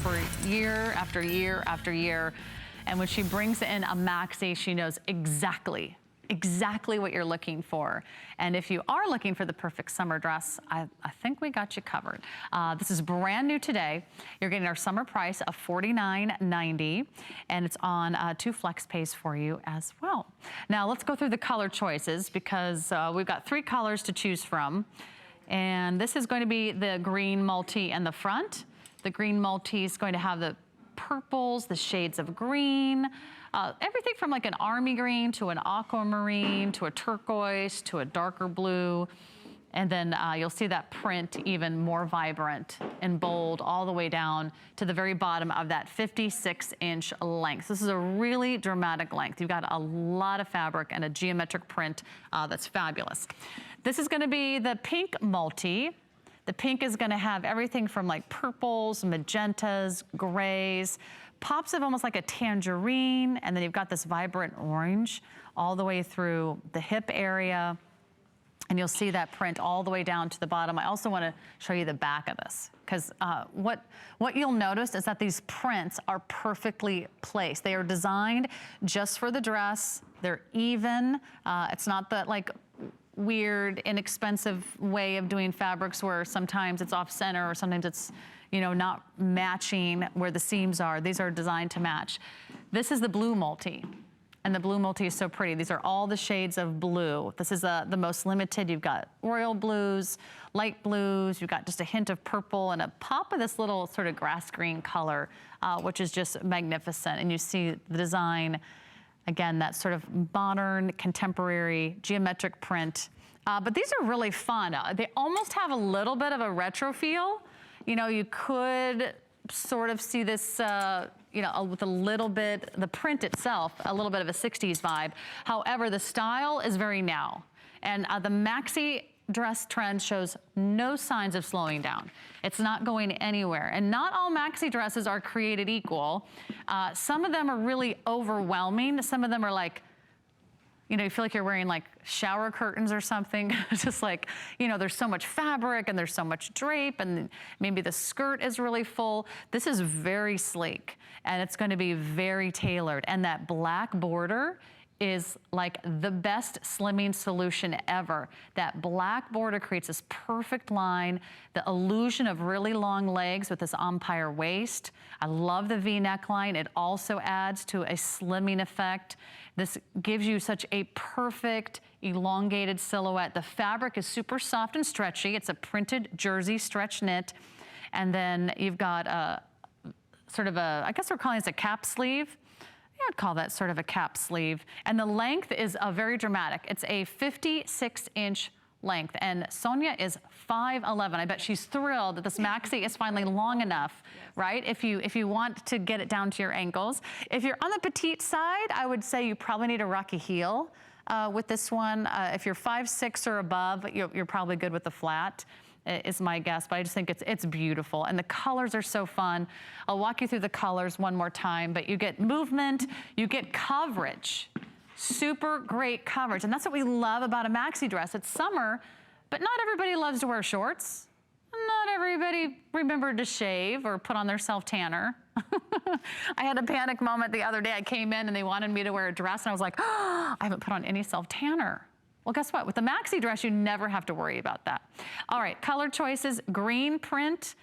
for year after year after year. And when she brings in a maxi, she knows exactly what you're looking for. And if you are looking for the perfect summer dress, I think we got you covered. This is brand new today. You're getting our summer price of $49.90, and it's on 2 flex pays for you as well. Now let's go through the color choices because we've got 3 colors to choose from. And this is going to be the green multi in the front. The green multi is going to have the purples, the shades of green, everything from like an army green to an aquamarine to a turquoise to a darker blue. And then you'll see that print even more vibrant and bold all the way down to the very bottom of that 56-inch length. This is a really dramatic length. You've got a lot of fabric and a geometric print that's fabulous. This is gonna be the pink multi. The pink is gonna have everything from like purples, magentas, grays, pops of almost like a tangerine, and then you've got this vibrant orange all the way through the hip area. And you'll see that print all the way down to the bottom. I also wanna show you the back of this, because what you'll notice is that these prints are perfectly placed. They are designed just for the dress. They're even. It's not that like weird, inexpensive way of doing fabrics where sometimes it's off center or sometimes it's, you know, not matching where the seams are. These are designed to match. This is the blue multi. And the blue multi is so pretty. These are all the shades of blue. This is the most limited. You've got royal blues, light blues, you've got just a hint of purple and a pop of this little sort of grass green color, which is just magnificent. And you see the design, again, that sort of modern, contemporary, geometric print. But these are really fun. They almost have a little bit of a retro feel. You know, you could sort of see this, you know, with a little bit, the print itself, a little bit of a 60s vibe. However, the style is very now. And the maxi dress trend shows no signs of slowing down. It's not going anywhere. And not all maxi dresses are created equal. Some of them are really overwhelming. Some of them are like, you know, you feel like you're wearing like shower curtains or something. It's just like, you know, there's so much fabric and there's so much drape and maybe the skirt is really full. This is very sleek and it's going to be very tailored. And that black border is like the best slimming solution ever. That black border creates this perfect line, the illusion of really long legs with this empire waist. I love the V neckline. It also adds to a slimming effect. This gives you such a perfect elongated silhouette. The fabric is super soft and stretchy. It's a printed jersey stretch knit. And then you've got a sort of a, I guess we're calling this a cap sleeve. I'd call that sort of a cap sleeve. And the length is very dramatic. It's a 56-inch length. And Sonia is 5'11". I bet she's thrilled that this maxi is finally long enough, right? If you want to get it down to your ankles. If you're on the petite side, I would say you probably need a rocky heel with this one. If you're 5'6" or above, you're probably good with the flat. Is my guess, but I just think it's beautiful. And the colors are so fun. I'll walk you through the colors one more time, but you get movement, you get coverage. Super great coverage. And that's what we love about a maxi dress. It's summer, but not everybody loves to wear shorts. Not everybody remembered to shave or put on their self-tanner. I had a panic moment the other day. I came in and they wanted me to wear a dress and I was like, oh, I haven't put on any self-tanner. Well, guess what? With the maxi dress, you never have to worry about that. All right, color choices, green print